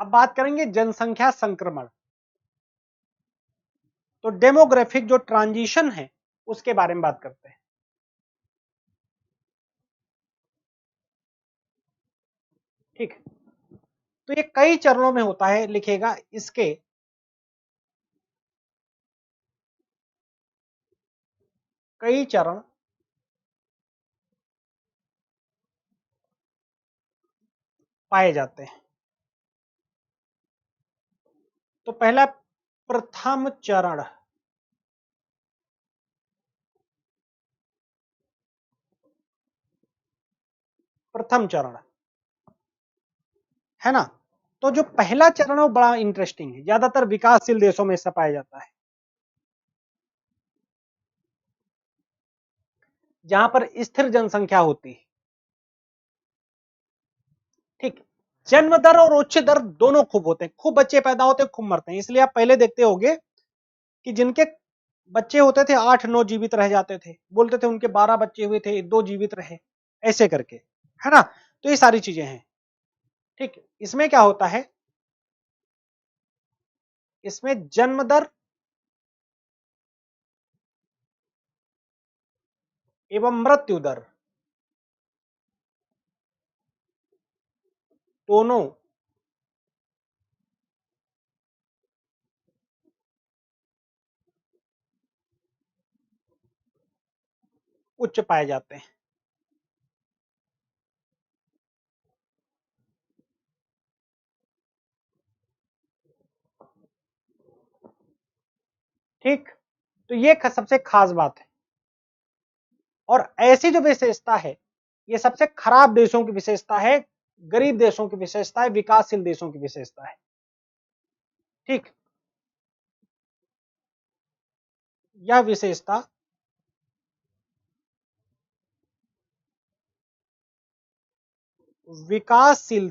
अब बात करेंगे जनसंख्या संक्रमण। तो डेमोग्राफिक जो ट्रांजिशन है उसके बारे में बात करते हैं। ठीक, तो ये कई चरणों में होता है, लिखेगा इसके कई चरण पाए जाते हैं। तो पहला प्रथम चरण, प्रथम चरण है ना। तो जो पहला चरण है वो बड़ा इंटरेस्टिंग है, ज्यादातर विकासशील देशों में इससे पाया जाता है, जहां पर स्थिर जनसंख्या होती है। ठीक, जन्म दर और उच्च दर दोनों खूब होते हैं, खूब बच्चे पैदा होते हैं, खूब मरते हैं। इसलिए आप पहले देखते होंगे कि जिनके बच्चे होते थे 8-9 जीवित रह जाते थे, बोलते थे उनके 12 बच्चे हुए थे 2 जीवित रहे, ऐसे करके, है ना। तो ये सारी चीजें हैं। ठीक, इसमें क्या होता है, इसमें जन्म दर एवं मृत्यु दर दोनों उच्च पाए जाते हैं। ठीक, तो ये सबसे खास बात है। और ऐसी जो विशेषता है, ये सबसे खराब देशों की विशेषता है, गरीब देशों की विशेषता है, विकासशील देशों की विशेषता है। ठीक, यह विशेषता विकासशील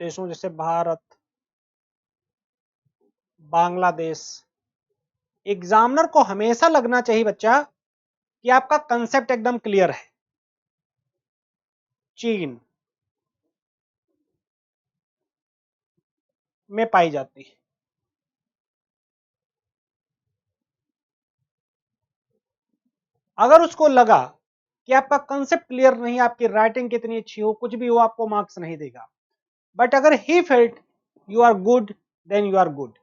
देशों जैसे भारत, बांग्लादेश, एग्जामिनर को हमेशा लगना चाहिए बच्चा कि आपका कंसेप्ट एकदम क्लियर है। चीन में पाई जाती है। अगर उसको लगा कि आपका कंसेप्ट क्लियर नहीं, आपकी राइटिंग कितनी अच्छी हो, कुछ भी हो, आपको मार्क्स नहीं देगा। बट अगर he felt you are good, then you are good.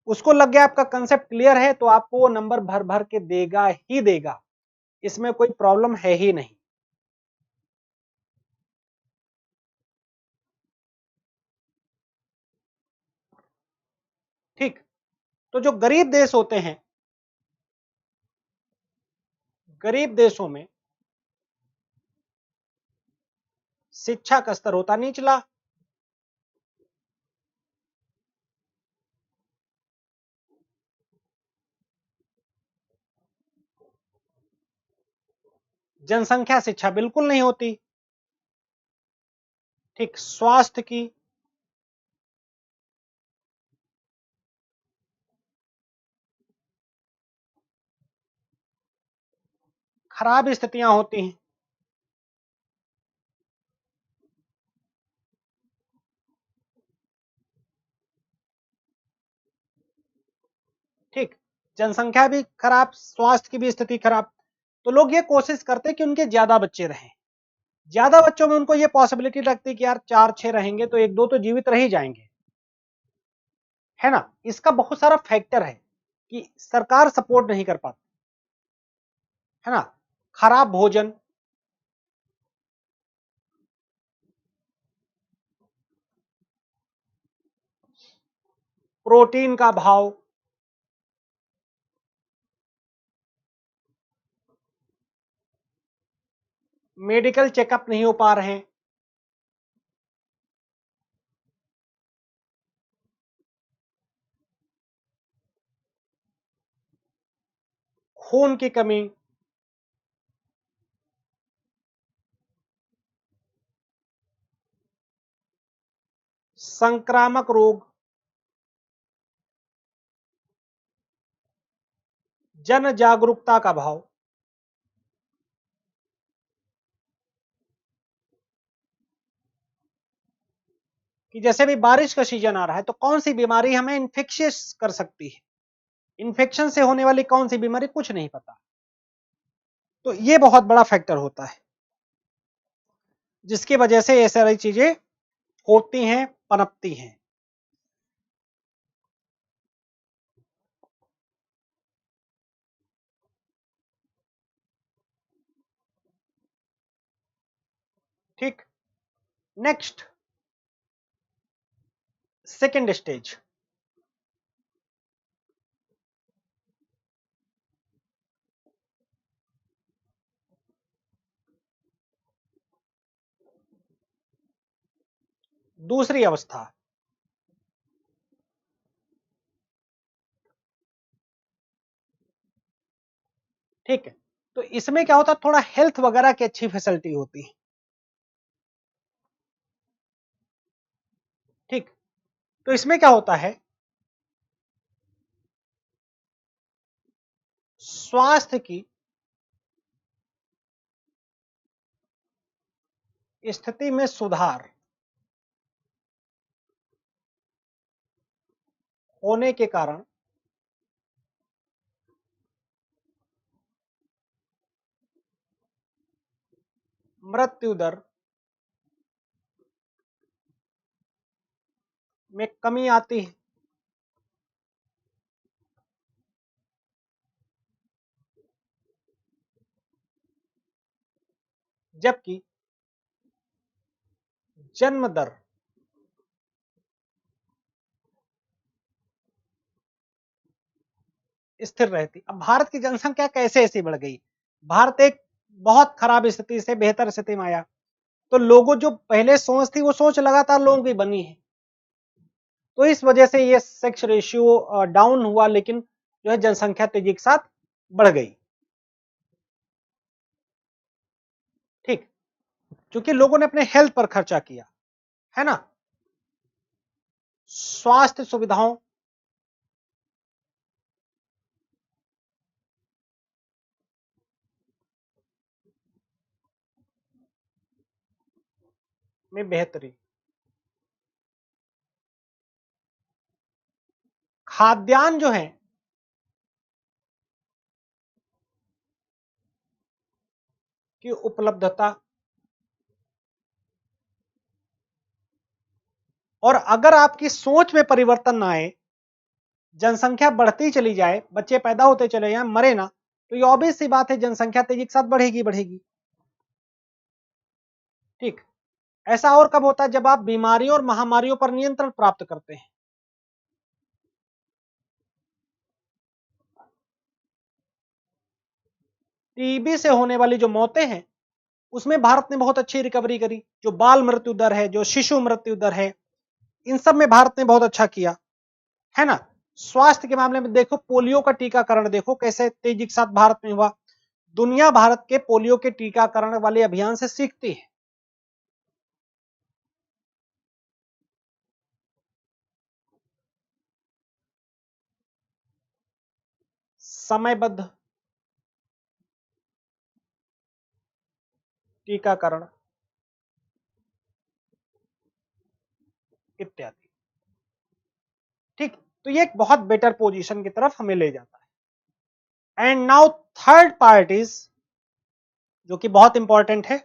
उसको लग गया आपका कंसेप्ट क्लियर है, तो आपको वो नंबर भर भर के देगा ही देगा, इसमें कोई प्रॉब्लम है ही नहीं। ठीक, तो जो गरीब देश होते हैं, गरीब देशों में शिक्षा का स्तर होता निचला, जनसंख्या शिक्षा बिल्कुल नहीं होती। ठीक, स्वास्थ्य की खराब स्थितियां होती हैं। ठीक, जनसंख्या भी खराब, स्वास्थ्य की भी स्थिति खराब। तो लोग ये कोशिश करते हैं कि उनके ज्यादा बच्चे रहें। ज्यादा बच्चों में उनको ये पॉसिबिलिटी लगती है कि यार 4-6 रहेंगे तो 1-2 तो जीवित रह ही जाएंगे, है ना। इसका बहुत सारा फैक्टर है कि सरकार सपोर्ट नहीं कर पाती, है ना। खराब भोजन, प्रोटीन का भाव, मेडिकल चेकअप नहीं हो पा रहे हैं, खून की कमी, संक्रामक रोग, जन जागरूकता का भाव, कि जैसे भी बारिश का सीजन आ रहा है तो कौन सी बीमारी हमें इन्फेक्शियस कर सकती है, इन्फेक्शन से होने वाली कौन सी बीमारी कुछ नहीं पता। तो ये बहुत बड़ा फैक्टर होता है जिसकी वजह से ये सारी चीजें होती हैं, पनपती हैं। ठीक, नेक्स्ट सेकेंड स्टेज, दूसरी अवस्था। ठीक है, तो इसमें क्या होता है, थोड़ा हेल्थ वगैरह की अच्छी फैसिलिटी होती है। ठीक, तो इसमें क्या होता है, स्वास्थ्य की स्थिति में सुधार होने के कारण मृत्यु दर में कमी आती है। जबकि जन्म दर स्थिर रहती। अब भारत की जनसंख्या कैसे ऐसी बढ़ गई, भारत एक बहुत खराब स्थिति से बेहतर स्थिति में आया, तो लोगों जो पहले सोच थी वो सोच लगातार लोगों की बनी है, तो इस वजह से ये सेक्स रेशियो डाउन हुआ, लेकिन जो है जनसंख्या तेजी के साथ बढ़ गई। ठीक, क्योंकि लोगों ने अपने हेल्थ पर खर्चा किया, है ना, स्वास्थ्य सुविधाओं में बेहतरी, खाद्यान्न जो है की उपलब्धता, और अगर आपकी सोच में परिवर्तन ना आए, जनसंख्या बढ़ती चली जाए, बच्चे पैदा होते चले जाए, मरे ना, तो ये ऑब्वियस सी बात है जनसंख्या तेजी के साथ बढ़ेगी बढ़ेगी। ठीक, ऐसा और कब होता है, जब आप बीमारियों और महामारियों पर नियंत्रण प्राप्त करते हैं। टीबी से होने वाली जो मौतें हैं उसमें भारत ने बहुत अच्छी रिकवरी करी, जो बाल मृत्यु दर है, जो शिशु मृत्यु दर है, इन सब में भारत ने बहुत अच्छा किया, है ना। स्वास्थ्य के मामले में देखो, पोलियो का टीकाकरण देखो कैसे तेजी के साथ भारत में हुआ, दुनिया भारत के पोलियो के टीकाकरण वाले अभियान से सीखती है। समयबद्ध टीकाकरण इत्यादि। ठीक, तो ये एक बहुत बेटर पोजीशन की तरफ हमें ले जाता है। And now third part is, जो कि बहुत इंपॉर्टेंट है,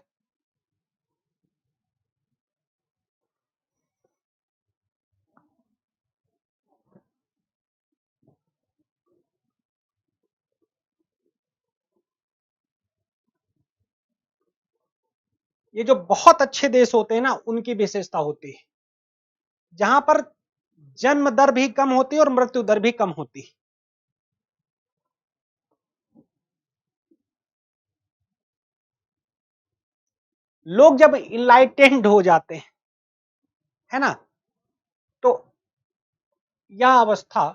ये जो बहुत अच्छे देश होते हैं ना उनकी विशेषता होती है, जहां पर जन्म दर भी कम होती है और मृत्यु दर भी कम होती है। लोग जब इनलाइटेंड हो जाते हैं, है ना, तो यह अवस्था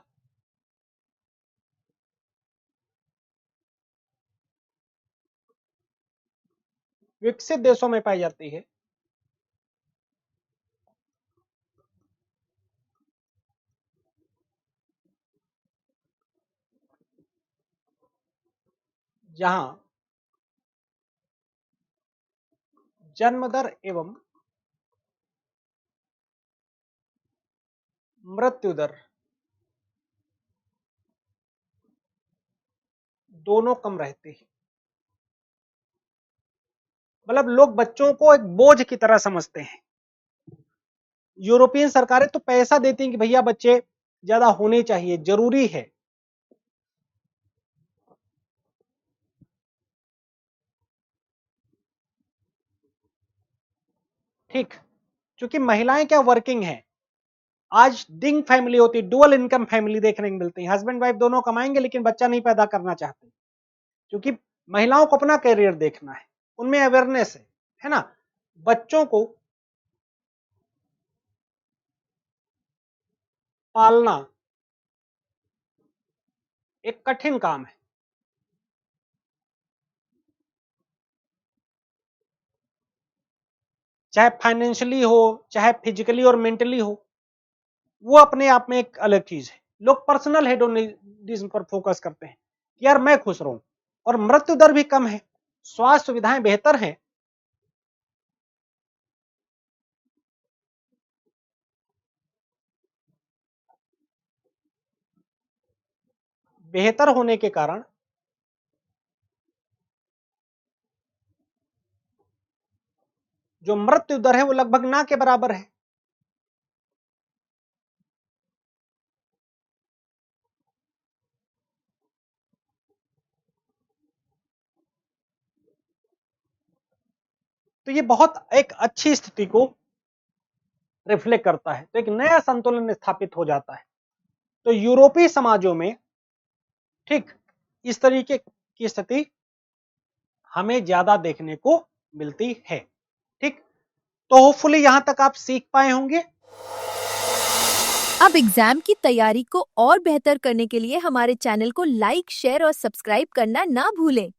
विकसित देशों में पाई जाती है, जहां जन्म दर एवं मृत्यु दर दोनों कम रहते हैं। मतलब लोग बच्चों को एक बोझ की तरह समझते हैं। यूरोपियन सरकारें तो पैसा देती हैं कि भैया बच्चे ज्यादा होने चाहिए, जरूरी है। ठीक, क्योंकि महिलाएं क्या वर्किंग हैं। आज डिंग फैमिली होती है, डुअल इनकम फैमिली देखने को मिलती है। हस्बैंड वाइफ दोनों कमाएंगे लेकिन बच्चा नहीं पैदा करना चाहते, क्योंकि महिलाओं को अपना करियर देखना है, उनमें अवेयरनेस है ना। बच्चों को पालना एक कठिन काम है। चाहे फाइनेंशियली हो, चाहे फिजिकली और मेंटली हो, वो अपने आप में एक अलग चीज है। लोग पर्सनल हेडोनिज्म पर फोकस करते हैं कि यार मैं खुश रहूं, और मृत्यु दर भी कम है, स्वास्थ्य सुविधाएं बेहतर हैं। बेहतर होने के कारण जो मृत्यु दर है वो लगभग ना के बराबर है। तो ये बहुत एक अच्छी स्थिति को रिफ्लेक्ट करता है, तो एक नया संतुलन स्थापित हो जाता है। तो यूरोपीय समाजों में ठीक इस तरीके की स्थिति हमें ज्यादा देखने को मिलती है। ठीक, तो होपफुली यहां तक आप सीख पाए होंगे। अब एग्जाम की तैयारी को और बेहतर करने के लिए हमारे चैनल को लाइक, शेयर और सब्सक्राइब करना ना भूलें।